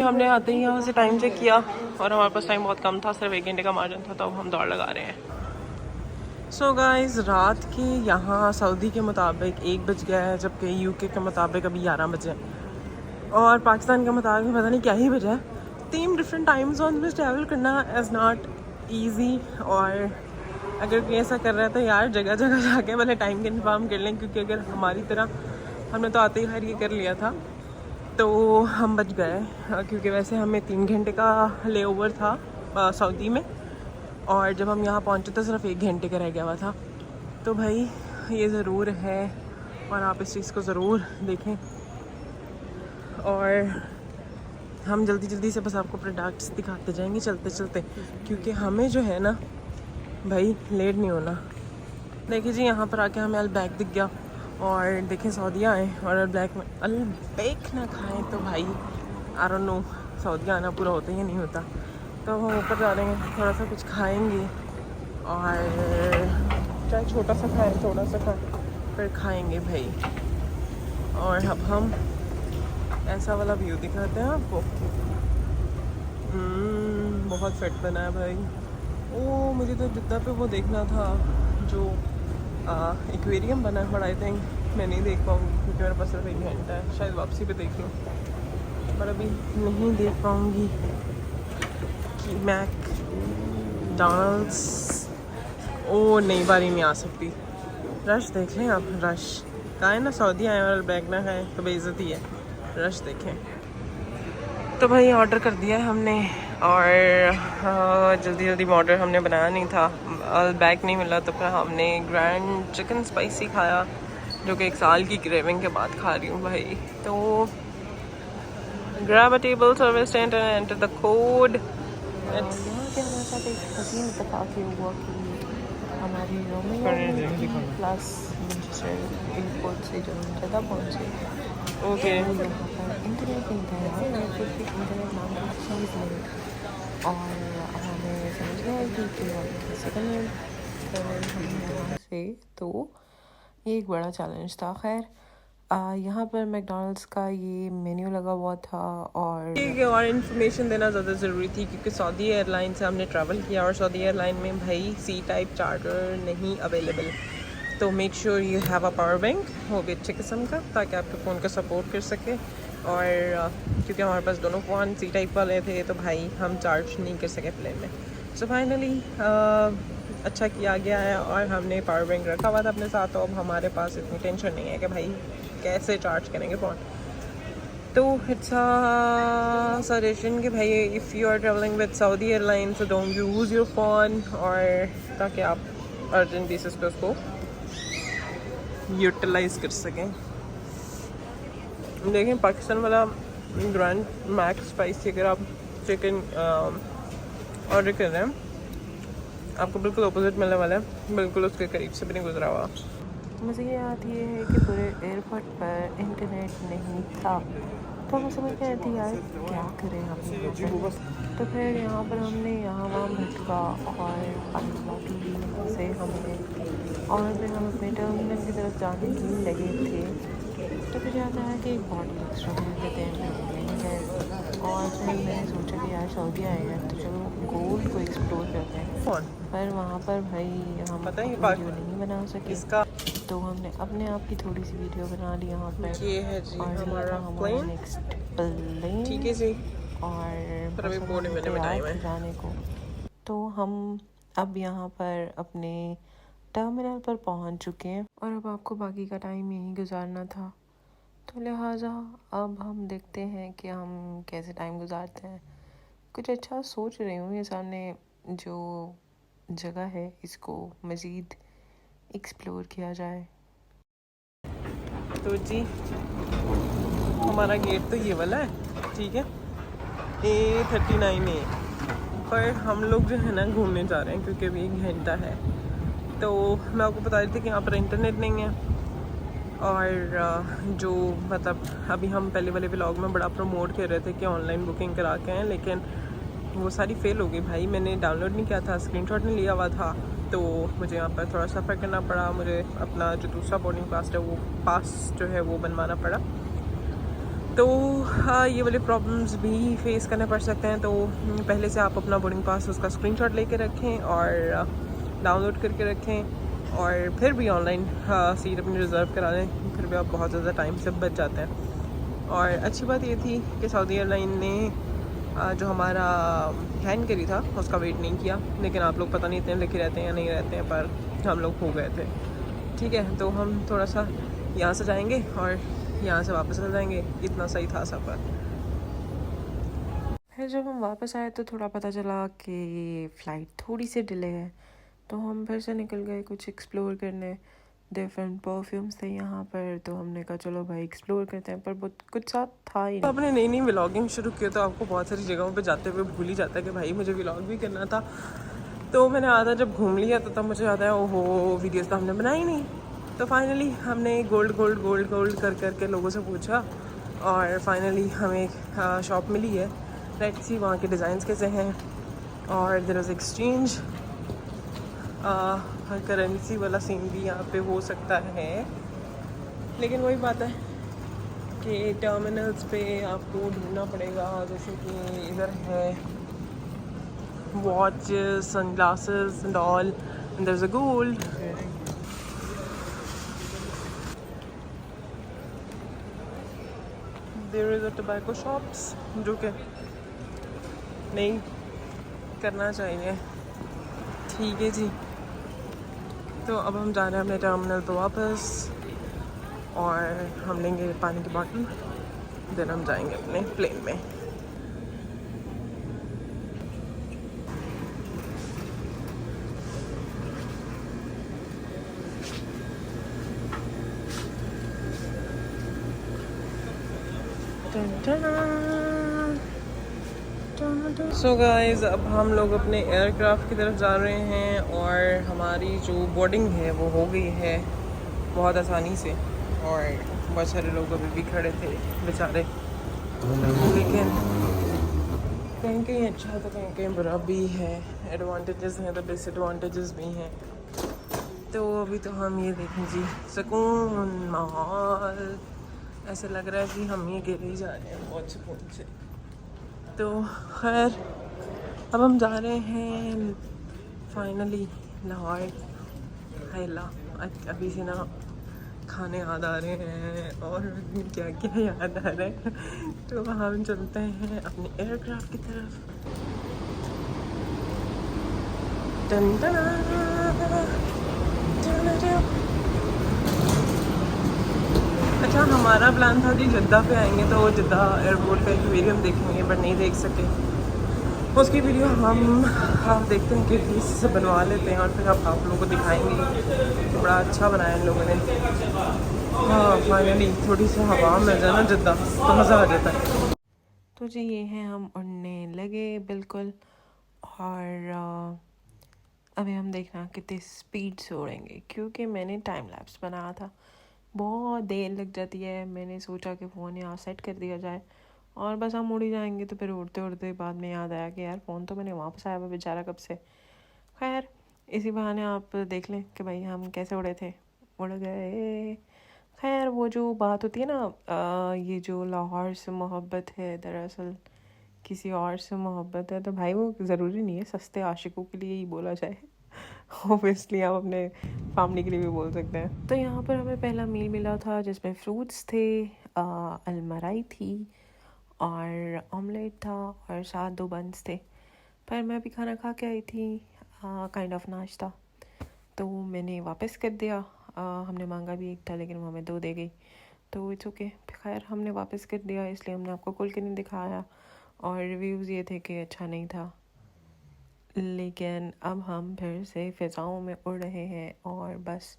हमने आते ही यहाँ से टाइम चेक किया और हमारे पास टाइम बहुत कम था, सिर्फ 1 घंटे का मार्जिन था, तो अब हम दौड़ लगा रहे हैं। सो गाइस, रात के यहाँ सऊदी के मुताबिक 1 बज गया है, जबकि यूके के मुताबिक अभी 11 बजे और पाकिस्तान के मुताबिक पता नहीं क्या ही बजा है। 3 डिफरेंट टाइम जोन में ट्रैवल करना इज़ नॉट ईजी, और अगर कोई ऐसा कर रहा है तो यार जगह जगह जाके पहले टाइम कन्फर्म कर लें, क्योंकि अगर हमारी तरह हमने तो आते ही खैर ये कर लिया था तो हम बच गए, क्योंकि वैसे हमें 3 घंटे का ले ओवर था सऊदी में, और जब हम यहाँ पहुँचे तो सिर्फ 1 घंटे का रह गया हुआ था। तो भाई ये ज़रूर है और आप इस चीज़ को ज़रूर देखें, और हम जल्दी जल्दी से बस आपको प्रोडक्ट्स दिखाते जाएंगे चलते चलते, क्योंकि हमें जो है ना भाई लेट नहीं होना। देखिए जी, यहाँ पर आके हमें अलबैक दिख गया, और देखें सऊदीया आए और अलबैक ना खाएं तो भाई आई डोंट नो सऊदीया आना पूरा होता ही नहीं होता। तो हम ऊपर जा रहे हैं, थोड़ा सा कुछ खाएंगे, और चाहे छोटा सा खाएं थोड़ा सा खाएं फिर खाएंगे भाई। और अब हम ऐसा वाला व्यू दिखाते हैं आपको। बहुत फिट बना है भाई। ओ मुझे तो जिद्दा पे वो देखना था जो एक्वेरियम बना है, बट आई थिंक मैं नहीं देख पाऊँगी क्योंकि मेरे पास सिर्फ 1 घंटा है। शायद वापसी पे देख लूँ, पर अभी नहीं देख पाऊँगी। कि मैकडॉनल्ड्स ओ नई बारी नहीं आ सकती। रश देख लें आप, रश कहाँ है ना, सऊदी आए और बैग ना खाएँ तो बेइज्जती है। रश देखें। तो भाई ऑर्डर कर दिया है हमने, और जल्दी जल्दी में ऑर्डर हमने बनाया नहीं था, बैग नहीं मिला, तो फिर हमने ग्रैंड चिकन स्पाइसी खाया, जो कि 1 साल की क्रेविंग के बाद खा रही हूँ भाई। तो grab a table service and enter the code. यहाँ के हमारे साथ एक हसीन इत्तेफाक ये हुआ कि हमारी रोमिंग प्लस एयरपोर्ट से जो हम जगह पहुँचे ओके यहाँ पर इंटरनेट नहीं था, यहाँ पर भी इंटरनेट नाम की चीज़ नहीं, और अब हमें समझ नहीं आई कि हम कैसे करें। हम यहाँ से तो ये एक बड़ा चैलेंज था। खैर यहाँ पर मैकडॉनल्ड्स का ये मेन्यू लगा हुआ था, और इन्फॉर्मेशन देना ज़्यादा ज़रूरी थी, क्योंकि सऊदी एयरलाइन से हमने ट्रैवल किया और सऊदी एयरलाइन में भाई सी टाइप चार्जर नहीं अवेलेबल। तो make sure you have a power bank, वो भी अच्छे किस्म का, ताकि आपके फ़ोन को सपोर्ट कर सके। और क्योंकि हमारे पास दोनों फ़ोन सी टाइप वाले थे तो भाई हम चार्ज नहीं कर सके प्लेन में। सो फाइनली अच्छा किया गया है, और हमने पावर बैंक रखा हुआ था अपने साथ, तो अब हमारे पास इतनी टेंशन नहीं है कि भाई कैसे चार्ज करेंगे फ़ोन। तो इट्स सजेशन कि भाई if you are travelling with Saudi airline so don't use your phone, और ताकि आप अर्जेंट बेसिस पे उसको यूटिलाइज कर सकें। देखें पाकिस्तान वाला ग्रैंड मैक्स स्पाइसी, अगर आप चिकन ऑर्डर कर रहे हैं आपको बिल्कुल अपोजिट मिलने वाला है, बिल्कुल उसके करीब से भी नहीं गुजरा हुआ। मुझे ये बात ये है कि पूरे एयरपोर्ट पर इंटरनेट नहीं था, तो हम समझ गए थे यार क्या करें हम। तो फिर यहाँ पर हमने यहाँ वहाँ भटका, और पानी बॉटल से हमने, और फिर हम अपने टर्मिनल की तरफ जाने ही लगे थे। तो फिर याद आया कि एक बॉटल एक्स्ट्रा खरीद लेते हैं, फिर नहीं गए। और फिर मैंने सोचा कि यार सऊदी आए हैं तो चलो गोल्ड को एक्सप्लोर करते हैं। पर वहाँ पर भाई हम वीडियो नहीं बना सके, इसका तो हमने अपने आप की थोड़ी सी वीडियो बना ली यहाँ पर। ये है जी और हमारा प्लेन, नेक्स्ट प्लेन, ठीक है जी, और पर अभी बोर्डिंग में टाइम है जाने को। तो हम अब यहाँ पर अपने टर्मिनल पर पहुँच चुके हैं, और अब आपको बाकी का टाइम यहीं गुजारना था, तो लिहाजा अब हम देखते हैं कि हम कैसे टाइम गुजारते हैं। कुछ अच्छा सोच रही हूँ, ये सामने जो जगह है इसको मज़ीद एक्सप्लोर किया जाए। तो जी हमारा गेट तो ये वाला है, ठीक है, A39A, पर हम लोग जो है ना घूमने जा रहे हैं क्योंकि अभी 1 घंटा है। तो मैं आपको बता रही थी कि यहाँ पर इंटरनेट नहीं है, और जो मतलब अभी हम पहले वाले व्लॉग में बड़ा प्रमोट कर रहे थे कि ऑनलाइन बुकिंग करा के हैं, लेकिन वो सारी फ़ेल हो गई भाई। मैंने डाउनलोड नहीं किया था, स्क्रीनशॉट नहीं लिया हुआ था, तो मुझे यहाँ पर थोड़ा सफ़र करना पड़ा। मुझे अपना जो दूसरा बोर्डिंग पास है वो जो है वो बनवाना पड़ा। तो हाँ, ये वाले प्रॉब्लम्स भी फेस करने पड़ सकते हैं। तो पहले से आप अपना बोर्डिंग पास उसका स्क्रीनशॉट लेके रखें और डाउनलोड करके रखें, और फिर भी ऑनलाइन सीट अपनी रिज़र्व करा लें, फिर भी आप बहुत ज़्यादा टाइम से बच जाते हैं। और अच्छी बात ये थी कि सऊदी एयरलाइन ने जो हमारा हैंड करी था उसका वेट नहीं किया, लेकिन आप लोग पता नहीं इतने लेके रहते हैं या नहीं रहते हैं, पर हम लोग हो गए थे। ठीक है, तो हम थोड़ा सा यहाँ से जाएंगे और यहाँ से वापस आ जाएंगे। इतना सही था सफ़र। फिर जब हम वापस आए तो थोड़ा पता चला कि फ़्लाइट थोड़ी सी डिले है, तो हम फिर से निकल गए कुछ एक्सप्लोर करने। डिफरेंट परफ्यूम्स थे यहाँ पर, तो हमने कहा चलो भाई एक्सप्लोर करते हैं, पर बहुत कुछ साथ था ही तो नहीं। आपने नई नई व्लॉगिंग शुरू की तो आपको बहुत सारी जगहों पे जाते हुए भूल ही जाता है कि भाई मुझे व्लॉग भी करना था। तो मैंने आधा जब घूम लिया तो तब मुझे याद आया, ओहो वीडियोस तो हमने बनाई नहीं। तो फाइनली हमने गोल्ड गोल्ड गोल्ड गोल्ड कर करके लोगों से पूछा, और फाइनली हमें एक शॉप मिली है। लेट्स सी वहाँ के डिज़ाइंस कैसे हैं, और देयर इज़ एक्सचेंज करेंसी वाला सीन भी यहाँ पे हो सकता है। लेकिन वही बात है कि टर्मिनल्स पे आपको ढूंढना पड़ेगा, जैसे कि इधर है watches, sunglasses and all, and there's a gold. There is a tobacco shops, जो कि नहीं करना चाहिए। ठीक है जी, तो अब हम जा रहे हैं अपने टर्मिनल पे वापस, और हम लेंगे पानी की बॉटल, देन हम जाएंगे अपने प्लेन में। सो गाइस, अब हम लोग अपने एयरक्राफ्ट की तरफ जा रहे हैं, और हमारी जो बोर्डिंग है वो हो गई है बहुत आसानी से। और बहुत सारे लोग अभी भी खड़े थे बेचारे, लेकिन कहीं कहीं अच्छा तो कहीं कहीं बुरा भी है। एडवांटेजेस हैं तो डिसएडवांटेजेस भी हैं। तो अभी तो हम ये देखें जी, सुकून माहौल, ऐसे लग रहा है कि हम ये गिर ही जा रहे हैं बहुत सुकून से। तो खैर, अब हम जा रहे हैं फाइनली लाहौर। हैला, अभी से ना खाने याद आ रहे हैं और क्या क्या याद आ रहा है। तो हम चलते हैं अपने एयरक्राफ्ट की तरफ। टन टन टन टन। अच्छा, हमारा प्लान था कि जद्दा पे आएंगे तो जद्दा एयरपोर्ट का एक्वेरियम देखेंगे, बट नहीं देख सके। उसकी वीडियो हम देखते हैं कि किसी से बनवा लेते हैं, और फिर आप लोगों को दिखाएंगे। तो बड़ा अच्छा बनाया इन लोगों ने। हाँ, फाइनली थोड़ी सी हवा मिल जाए ना जद्दा तो मज़ा आ जाता है। तो जी ये हैं हम उड़ने लगे बिल्कुल, और अभी हम देखना कितनी स्पीड से उड़ेंगे, क्योंकि मैंने टाइम लैप्स बनाया था। बहुत देर लग जाती है, मैंने सोचा कि फ़ोन यहाँ सेट कर दिया जाए और बस हम उड़ ही जाएंगे। तो फिर उड़ते उड़ते बाद में याद आया कि यार फ़ोन तो मैंने वापस आया हुआ बेचारा कब से। खैर, इसी बहाने आप देख लें कि भाई हम कैसे उड़े थे, उड़ गए। खैर, वो जो बात होती है ना, ये जो लाहौर से मोहब्बत है दरअसल किसी और से मोहब्बत है, तो भाई वो ज़रूरी नहीं है सस्ते आशिकों के लिए ही बोला जाए। ओबियसली आप अपने फैमिली के लिए भी बोल सकते हैं। तो यहाँ पर हमें पहला मील मिला था जिसमें फ्रूट्स थे, अलमराई थी और ऑमलेट था, और साथ 2 बंस थे। पर मैं अभी खाना खा के आई थी, काइंड ऑफ नाश्ता, तो मैंने वापस कर दिया। हमने मांगा भी एक था लेकिन वो हमें 2 दे गई, तो इट्स ओके। खैर, हमने वापस कर दिया, इसलिए हमने आपको खोल के नहीं दिखाया, और रिव्यूज़ ये थे कि अच्छा नहीं था। लेकिन अब हम फिर से फ़िज़ाओं में उड़ रहे हैं, और बस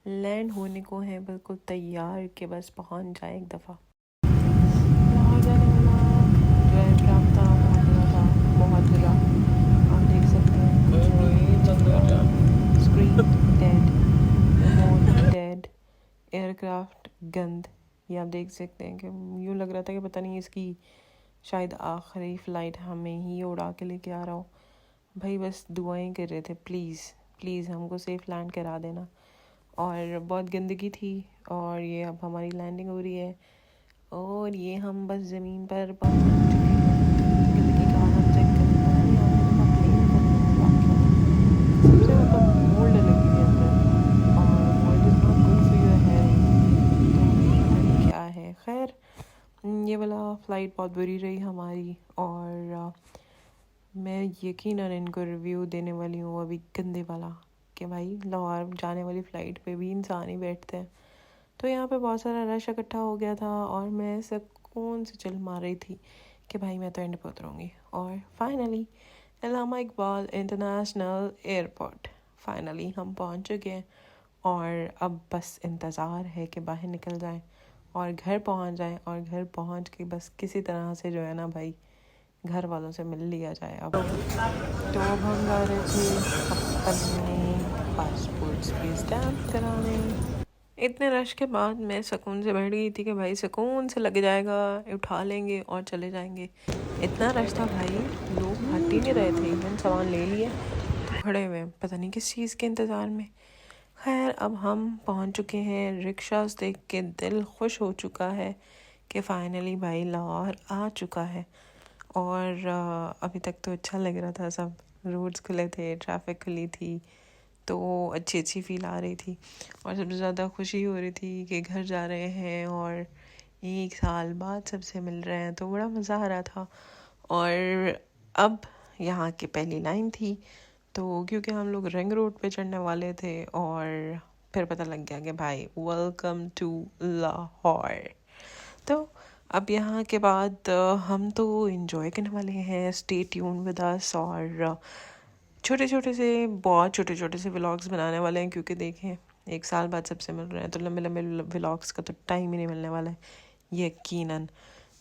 लैंड होने को हैं बिल्कुल तैयार कि बस पहुंच जाए एक दफ़ा। लाहौर जाने वाला जो एयरक्राफ्ट था बहुत बड़ा था, बहुत बड़ा। आप देख सकते हैं कुछ नहीं, screen dead, remote dead, aircraft गंद। ये आप देख सकते हैं कि यूँ लग रहा था कि पता नहीं इसकी शायद आखिरी फ़्लाइट हमें ही उड़ा के लेके आ रहा हो। भाई बस दुआएं कर रहे थे, प्लीज़ प्लीज़ हमको सेफ़ लैंड करा देना। और बहुत गंदगी थी, और ये अब हमारी लैंडिंग हो रही है। और ये हम बस ज़मीन पर पहुंच चुके हैं। ज़िंदगी का आलम चेक करने पता नहीं आगे का प्लेन करने सबसे मतलब मोल्ड लगी हुई है अंदर, और mould is not good for your health, तो पता नहीं क्या है। खैर ये वाला फ़्लाइट बहुत बुरी रही हमारी, और मैं यकीनन इनको रिव्यू देने वाली हूँ अभी गंदे वाला, कि भाई लाहौर जाने वाली फ़्लाइट पे भी इंसान ही बैठते हैं। तो यहाँ पे बहुत सारा रश इकट्ठा हो गया था, और मैं सुकून से चिल मार रही थी कि भाई मैं तो एंड पे उतरूँगी। और फाइनली अल्लामा इकबाल इंटरनेशनल एयरपोर्ट फाइनली हम पहुँच चुके हैं, और अब बस इंतज़ार है कि बाहर निकल जाएं और घर पहुँच जाएं, और घर पहुँच के बस किसी तरह से जो है ना भाई घर वालों से मिल लिया जाए। अब तो अब हम जा रहे थे अपने पासपोर्ट्स की स्टैम्प कराने। इतने रश के बाद मैं सुकून से बैठ गई थी कि भाई सुकून से लग जाएगा, उठा लेंगे और चले जाएंगे। इतना रश था भाई, लोग हट ही नहीं रहे थे, इवन सामान ले लिए तो खड़े हुए पता नहीं किस चीज़ के इंतज़ार में। खैर अब हम पहुंच चुके हैं, रिक्शास देख के दिल खुश हो चुका है कि फ़ाइनली भाई लाहौर आ चुका है। और अभी तक तो अच्छा लग रहा था, सब रोड्स खुले थे, ट्रैफिक खुली थी, तो अच्छी अच्छी फील आ रही थी। और सबसे ज़्यादा खुशी हो रही थी कि घर जा रहे हैं और 1 साल बाद सबसे मिल रहे हैं, तो बड़ा मज़ा आ रहा था। और अब यहाँ की पहली लाइन थी, तो क्योंकि हम लोग रिंग रोड पे चढ़ने वाले थे, और फिर पता लग गया कि भाई वेलकम टू लाहौर। तो अब यहाँ के बाद हम तो इन्जॉय करने वाले हैं, स्टे ट्यून विद अस, और बहुत छोटे छोटे से व्लॉग्स बनाने वाले हैं, क्योंकि देखें 1 साल बाद सबसे मिल रहे हैं, तो लंबे लंबे व्लॉग्स का तो टाइम ही नहीं मिलने वाला है यकीनन।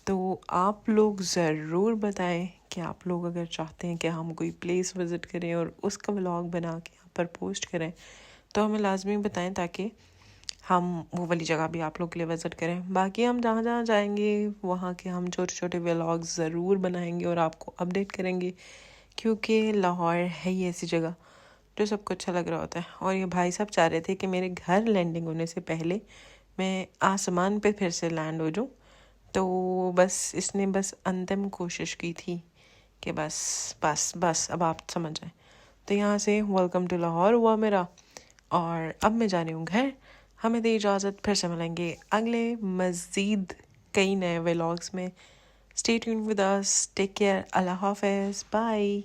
तो आप लोग ज़रूर बताएं कि आप लोग अगर चाहते हैं कि हम कोई प्लेस विज़िट करें और उसका व्लॉग बना के यहाँ पर पोस्ट करें, तो हमें लाजमी बताएं, ताकि हम वो वाली जगह भी आप लोग के लिए विज़िट करें। बाकी हम जहाँ जहाँ जाएंगे वहाँ के हम छोटे छोटे व्लॉग्स ज़रूर बनाएंगे और आपको अपडेट करेंगे, क्योंकि लाहौर है ही ऐसी जगह जो सबको अच्छा लग रहा होता है। और ये भाई साहब चाह रहे थे कि मेरे घर लैंडिंग होने से पहले मैं आसमान पे फिर से लैंड हो जाऊँ, तो बस इसने बस अंतिम कोशिश की थी कि बस बस बस अब आप समझ जाएं। तो यहाँ से वेलकम टू लाहौर हुआ मेरा, और अब मैं जा रही हूँ घर। हमें दे इजाज़त, फिर से मिलेंगे अगले मज़ीद कई नए व्लॉग्स में। Stay tuned with us, take care, अल्लाह हाफ़िज़, बाय।